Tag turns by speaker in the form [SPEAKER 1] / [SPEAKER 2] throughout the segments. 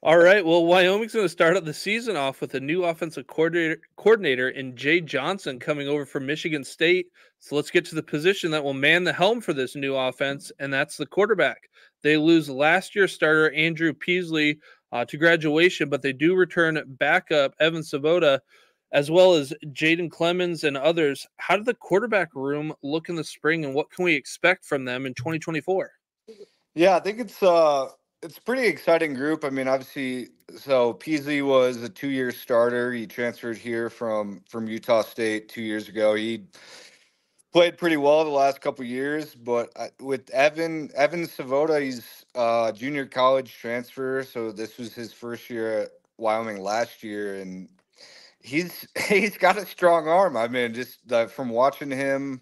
[SPEAKER 1] All right. Well, Wyoming's going to start out the season off with a new offensive coordinator in Jay Johnson coming over from Michigan State. So let's get to the position that will man the helm for this new offense, and that's the quarterback. They lose last year's starter Andrew Peasley to graduation, but they do return backup Evan Svoboda, as well as Jaden Clemens and others. How did the quarterback room look in the spring, and what can we expect from them in 2024?
[SPEAKER 2] Yeah, I think it's a pretty exciting group. I mean, obviously, so Peasley was a 2-year starter. He transferred here from Utah State 2 years ago. He played pretty well the last couple years, but with Evan Savoda, he's junior college transfer, so this was his first year at Wyoming last year, and he's got a strong arm. I mean, just from watching him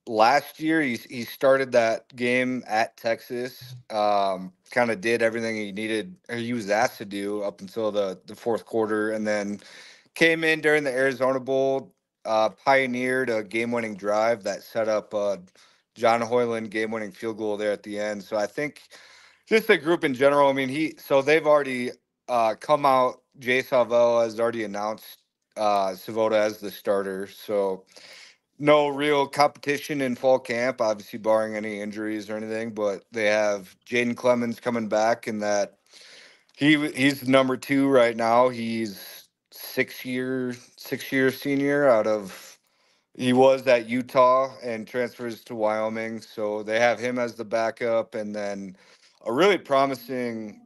[SPEAKER 2] last year, he started that game at Texas. Kind of did everything he needed or he was asked to do up until the fourth quarter, and then came in during the Arizona Bowl. Pioneered a game-winning drive that set up John Hoyland game-winning field goal there at the end. So I think just the group in general. I mean, they've already come out. Jay Salvell has already announced Savoda as the starter. So no real competition in fall camp, obviously barring any injuries or anything. But they have Jaden Clemens coming back, and that he's number two right now. He's 6 year senior out of he was at Utah and transfers to Wyoming. So they have him as the backup, and then a really promising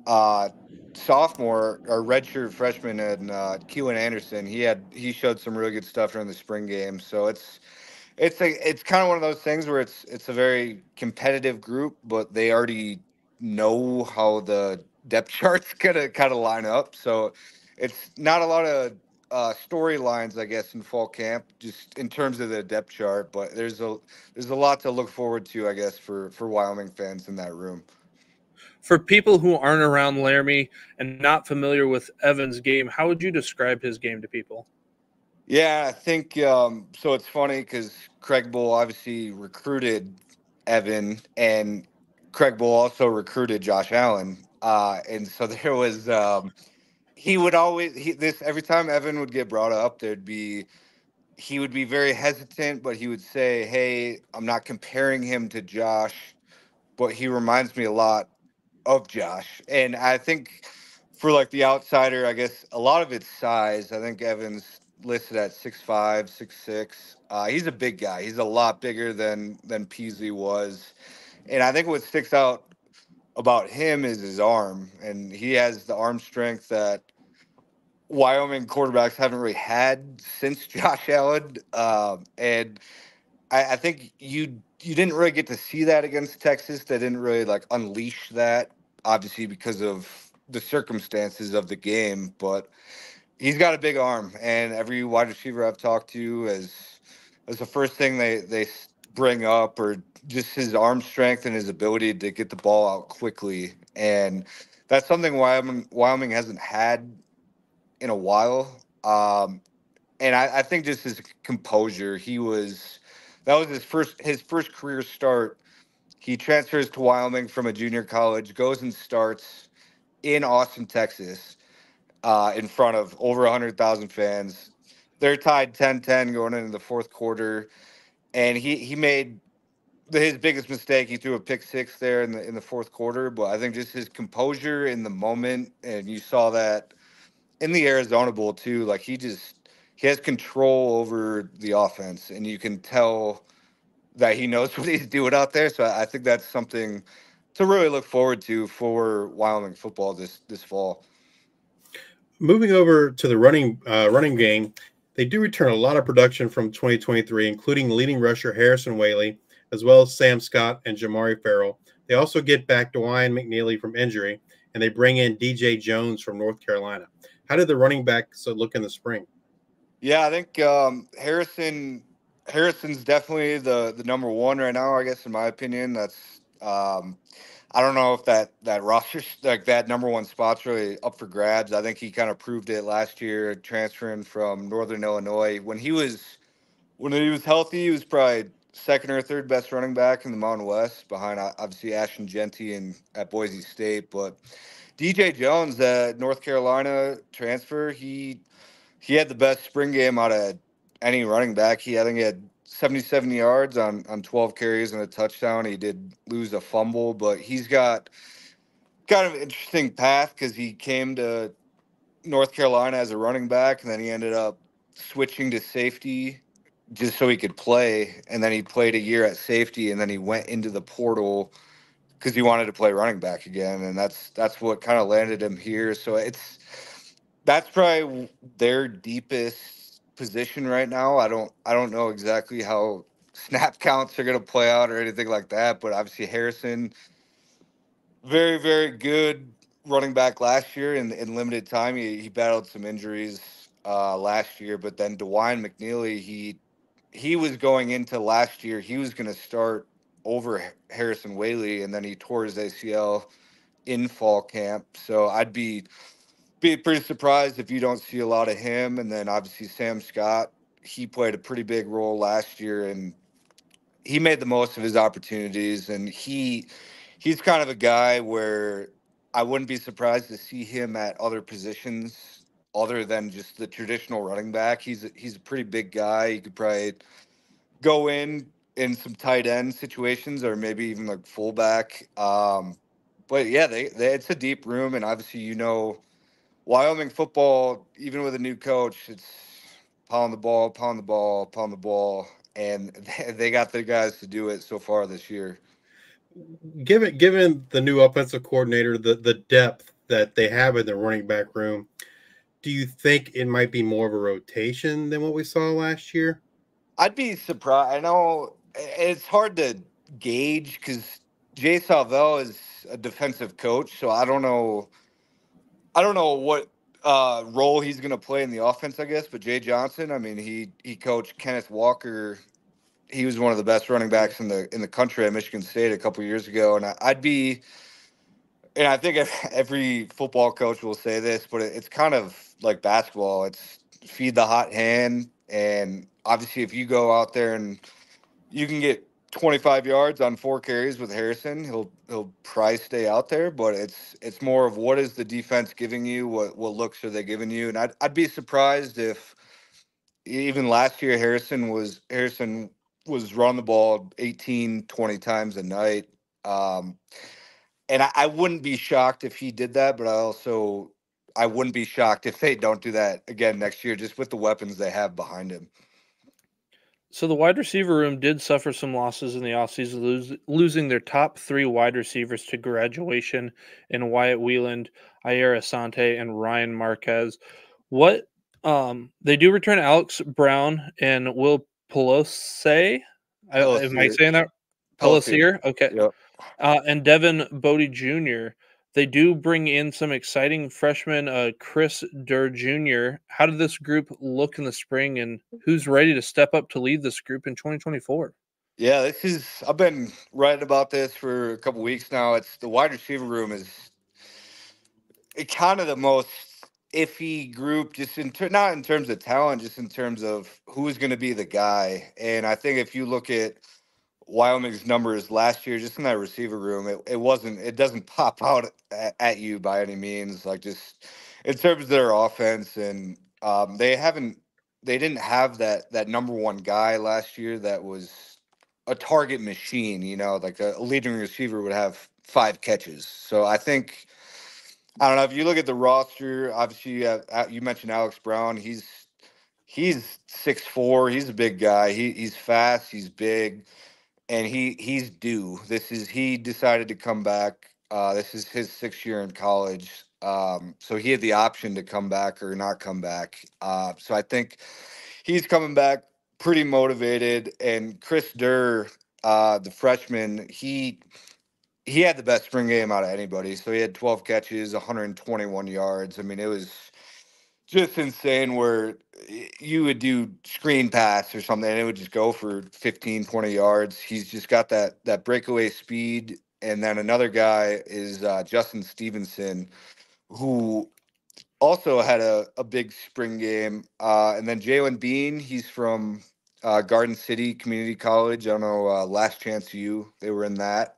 [SPEAKER 2] uh, sophomore or redshirt freshman and Keelan Anderson. He showed some really good stuff during the spring game. So it's kind of one of those things where it's a very competitive group, but they already know how the depth chart's gonna kind of line up. So it's not a lot of storylines, I guess, in fall camp, just in terms of the depth chart. But there's a lot to look forward to, I guess, for Wyoming fans in that room.
[SPEAKER 1] For people who aren't around Laramie and not familiar with Evan's game, how would you describe his game to people?
[SPEAKER 2] Yeah, I think so. It's funny because Craig Bull obviously recruited Evan, and Craig Bull also recruited Josh Allen. And so there was he would always this every time Evan would get brought up, he would be very hesitant, but he would say, "Hey, I'm not comparing him to Josh, but he reminds me a lot of Josh." And I think for like the outsider, I guess a lot of it's size. I think Evans listed at 6'5", 6'6". He's a big guy. He's a lot bigger than Peasley was. And I think what sticks out about him is his arm. And he has the arm strength that Wyoming quarterbacks haven't really had since Josh Allen. And I think you didn't really get to see that against Texas. They didn't really like unleash that, obviously because of the circumstances of the game. But he's got a big arm, and every wide receiver I've talked to as the first thing they bring up, or just his arm strength and his ability to get the ball out quickly. And that's something Wyoming hasn't had in a while. And I think just his composure. That was his first career start. He transfers to Wyoming from a junior college, goes and starts in Austin, Texas, in front of over 100,000 fans. They're tied 10-10 going into the fourth quarter, and he made his biggest mistake. He threw a pick six there in the fourth quarter, but I think just his composure in the moment, and you saw that in the Arizona Bowl too. Like he has control over the offense, and you can tell that he knows what he's doing out there. So I think that's something to really look forward to for Wyoming football this fall.
[SPEAKER 3] Moving over to the running game, they do return a lot of production from 2023, including leading rusher Harrison Whaley, as well as Sam Scott and Jamari Farrell. They also get back Dwayne McNeely from injury, and they bring in DJ Jones from North Carolina. How did the running backs look in the spring?
[SPEAKER 2] Yeah, I think Harrison's definitely the number one right now. I guess in my opinion, that's I don't know if that roster like that number one spot's really up for grabs. I think he kind of proved it last year, transferring from Northern Illinois. When he was healthy, he was probably second or third best running back in the Mountain West, behind obviously Ashton Genty and at Boise State. But DJ Jones, North Carolina transfer, he had the best spring game out of any running back. I think he had 77 yards on 12 carries and a touchdown. He did lose a fumble, but he's got kind of an interesting path because he came to North Carolina as a running back, and then he ended up switching to safety just so he could play. And then he played a year at safety, and then he went into the portal because he wanted to play running back again, and that's what kind of landed him here. So that's probably their deepest position right now. I don't know exactly how snap counts are going to play out or anything like that, but obviously Harrison, very very good running back last year in limited time. He battled some injuries last year, but then DeWine McNeely, he was going into last year, he was going to start over Harrison Whaley, and then he tore his ACL in fall camp. So I'd be pretty surprised if you don't see a lot of him. And then obviously Sam Scott, he played a pretty big role last year, and he made the most of his opportunities. And he's kind of a guy where I wouldn't be surprised to see him at other positions other than just the traditional running back. He's a pretty big guy. He could probably go in some tight end situations or maybe even like fullback. But yeah, they it's a deep room, and obviously Wyoming football, even with a new coach, it's pound the ball, pound the ball, pound the ball, and they got the guys to do it so far this year.
[SPEAKER 3] Given the new offensive coordinator, the depth that they have in the running back room, do you think it might be more of a rotation than what we saw last year?
[SPEAKER 2] I'd be surprised. I know it's hard to gauge because Jay Salvell is a defensive coach, so I don't know. I don't know what role he's going to play in the offense, I guess. But Jay Johnson, I mean, he coached Kenneth Walker. He was one of the best running backs in the country at Michigan State a couple years ago, and I'd be, and I think every football coach will say this, but it's kind of like basketball. It's feed the hot hand, and obviously, if you go out there and you can get 25 yards on 4 carries with Harrison, he'll probably stay out there. But it's more of what is the defense giving you, what looks are they giving you, and I'd be surprised if even last year Harrison was running the ball 18, 20 times a night. Um, and I wouldn't be shocked if he did that, but I wouldn't be shocked if they don't do that again next year, just with the weapons they have behind him.
[SPEAKER 1] So the wide receiver room did suffer some losses in the offseason, losing their top 3 wide receivers to graduation in Wyatt Wieland, Ayer Asante, and Ryan Marquez. What they do return Alex Brown and Will Pelosier. Am I
[SPEAKER 2] Pellissier.
[SPEAKER 1] saying that?
[SPEAKER 2] Pellissier.
[SPEAKER 1] Pelosier? Okay.
[SPEAKER 2] Yep.
[SPEAKER 1] And Devin Bodie Jr. They do bring in some exciting freshmen, Chris Durr Jr. How did this group look in the spring, and who's ready to step up to lead this group in 2024?
[SPEAKER 2] Yeah, I've been writing about this for a couple weeks now. It's the wide receiver room is it kind of the most iffy group, just not in terms of talent, just in terms of who's going to be the guy. And I think if you look at Wyoming's numbers last year, just in that receiver room, it doesn't pop out at you by any means. Like just in terms of their offense, and they didn't have that number one guy last year that was a target machine. Like a leading receiver would have 5 catches. So I think I don't know if you look at the roster. Obviously, you mentioned Alex Brown. He's 6'4". He's a big guy. He's fast. He's big, and he's due. He decided to come back. This is his 6th year in college. So he had the option to come back or not come back. So I think he's coming back pretty motivated. And Chris Durr, the freshman, he had the best spring game out of anybody. So he had 12 catches, 121 yards. I mean, it was just insane where you would do screen pass or something and it would just go for 15, 20 yards. He's just got that breakaway speed. And then another guy is Justin Stevenson, who also had a big spring game. And then Jalen Bean, he's from Garden City Community College. I don't know, Last Chance U, they were in that.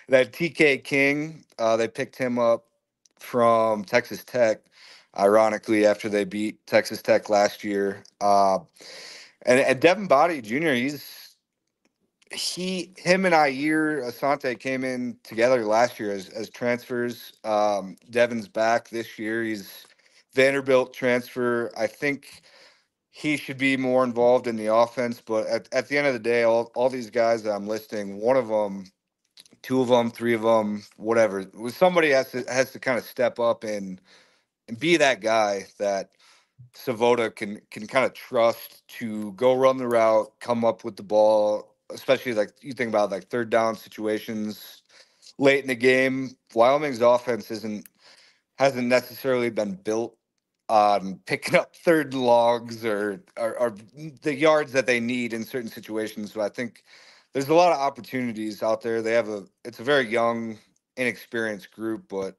[SPEAKER 2] that TK King, they picked him up from Texas Tech, ironically, after they beat Texas Tech last year. And Devin Body Jr., him and Ayer Asante came in together last year as transfers. Devin's back this year. He's Vanderbilt transfer. I think he should be more involved in the offense, but at the end of the day, all these guys that I'm listing, one of them, two of them, three of them, whatever, somebody has to kind of step up and be that guy that Savota can kind of trust to go run the route, come up with the ball, especially like you think about like third down situations late in the game. Wyoming's offense hasn't necessarily been built on picking up third logs or the yards that they need in certain situations. So I think there's a lot of opportunities out there. It's a very young, inexperienced group, but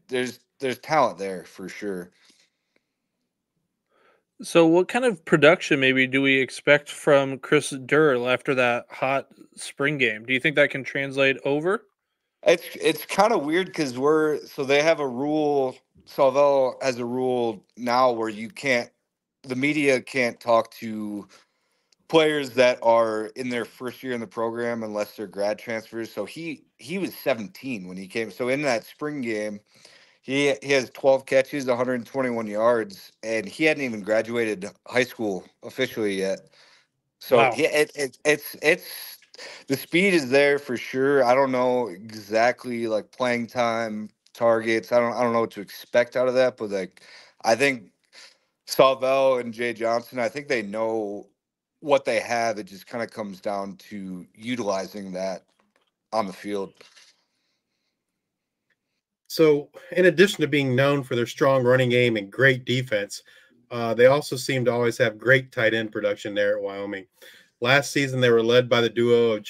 [SPEAKER 2] there's talent there for sure.
[SPEAKER 1] So, what kind of production maybe do we expect from Chris Durrell after that hot spring game? Do you think that can translate over?
[SPEAKER 2] It's kind of weird because they have a rule. Salvel has a rule now where the media can't talk to players that are in their first year in the program unless they're grad transfers. So he was 17 when he came. So in that spring game, he has 12 catches, 121 yards, and he hadn't even graduated high school officially yet. So
[SPEAKER 1] Wow.
[SPEAKER 2] yeah, it's the speed is there for sure. I don't know exactly like playing time targets. I don't know what to expect out of that, but like I think Salvel and Jay Johnson, I think they know what they have. It just kind of comes down to utilizing that on the field.
[SPEAKER 3] So, in addition to being known for their strong running game and great defense, they also seem to always have great tight end production there at Wyoming. Last season, they were led by the duo of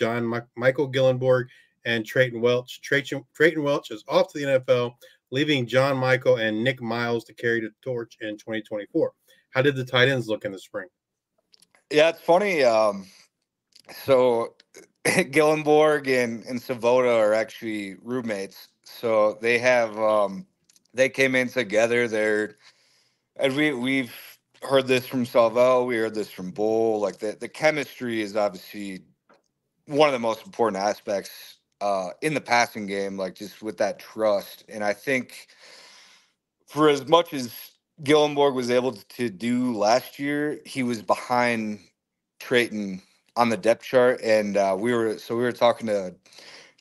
[SPEAKER 3] Michael Gillenborg and Trayton Welch. Trayton Welch is off to the NFL, leaving John Michael and Nick Miles to carry the torch in 2024. How did the tight ends look in the spring?
[SPEAKER 2] Yeah, it's funny. So Gillenborg and Savota are actually roommates. So they came in together. And we've heard this from Salvel, we heard this from Bull. Like the chemistry is obviously one of the most important aspects in the passing game, like just with that trust. And I think for as much as Gillenborg was able to do last year, he was behind Trayton on the depth chart. And we were talking to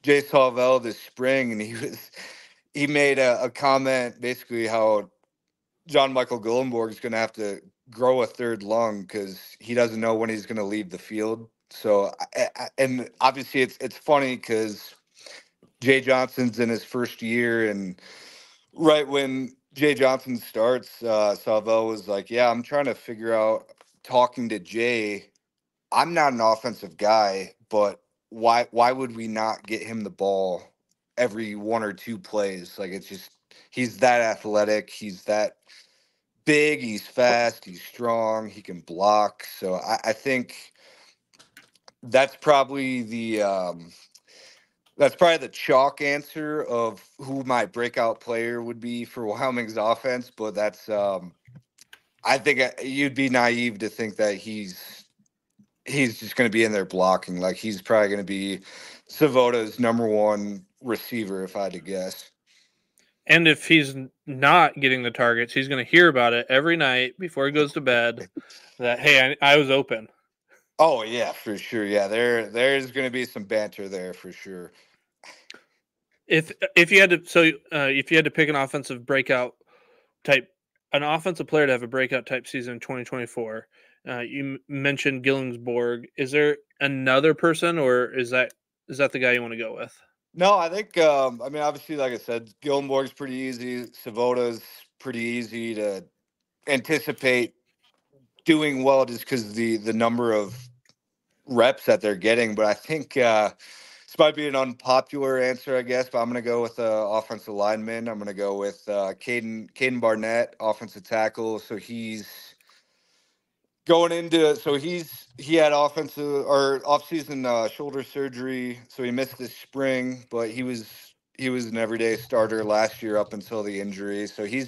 [SPEAKER 2] Jay Salvel this spring, and he made a comment basically how John Michael Gillenborg is going to have to grow a third lung because he doesn't know when he's going to leave the field. So, and obviously it's funny because Jay Johnson's in his first year, and right when Jay Johnson starts, Salvo was like, "Yeah, I'm trying to figure out talking to Jay. I'm not an offensive guy, but why would we not get him the ball every one or two plays? Like it's just he's that athletic, he's that big, he's fast, he's strong, he can block. So I think that's probably the chalk answer of who my breakout player would be for Wyoming's offense. But I think you'd be naive to think that he's just going to be in there blocking. Like he's probably going to be Savota's number one receiver, if I had to guess.
[SPEAKER 1] And if he's not getting the targets, he's going to hear about it every night before he goes to bed that, hey, I was open.
[SPEAKER 2] Oh yeah, for sure. Yeah, there's going to be some banter there for sure.
[SPEAKER 1] If you had to, if you had to pick an offensive breakout type, an offensive player to have a breakout type season in 2024, you mentioned Gillensborg. Is there another person, or is that the guy you want to go with?
[SPEAKER 2] No, I think I mean obviously like I said, Gilmore's pretty easy. Savota's pretty easy to anticipate doing well just because the number of reps that they're getting. But I think this might be an unpopular answer, I guess. But I'm gonna go with offensive lineman. I'm gonna go with Caden Barnett, offensive tackle. So going into so he had offensive or offseason shoulder surgery, so he missed this spring, but he was an everyday starter last year up until the injury. So he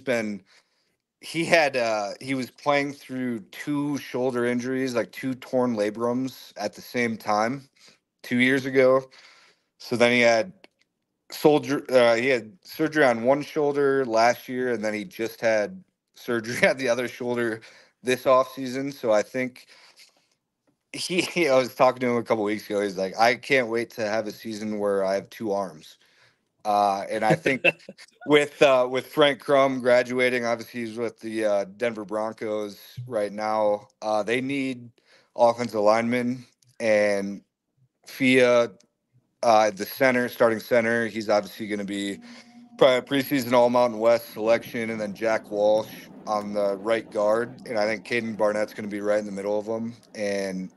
[SPEAKER 2] was playing through two shoulder injuries, like two torn labrums at the same time 2 years ago. So then he had surgery on one shoulder last year, and then he just had surgery on the other shoulder this offseason. So I think I was talking to him a couple weeks ago. He's like, I can't wait to have a season where I have two arms. And I think with Frank Crum graduating, obviously he's with the Denver Broncos right now. They need offensive linemen, and Fia, starting center, he's obviously going to be probably a preseason All Mountain West selection, and then Jack Walsh on the right guard, and I think Caden Barnett's going to be right in the middle of them. And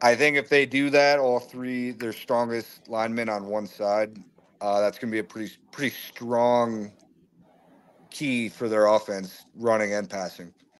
[SPEAKER 2] I think if they do that, all three their strongest linemen on one side, that's going to be a pretty strong key for their offense, running and passing.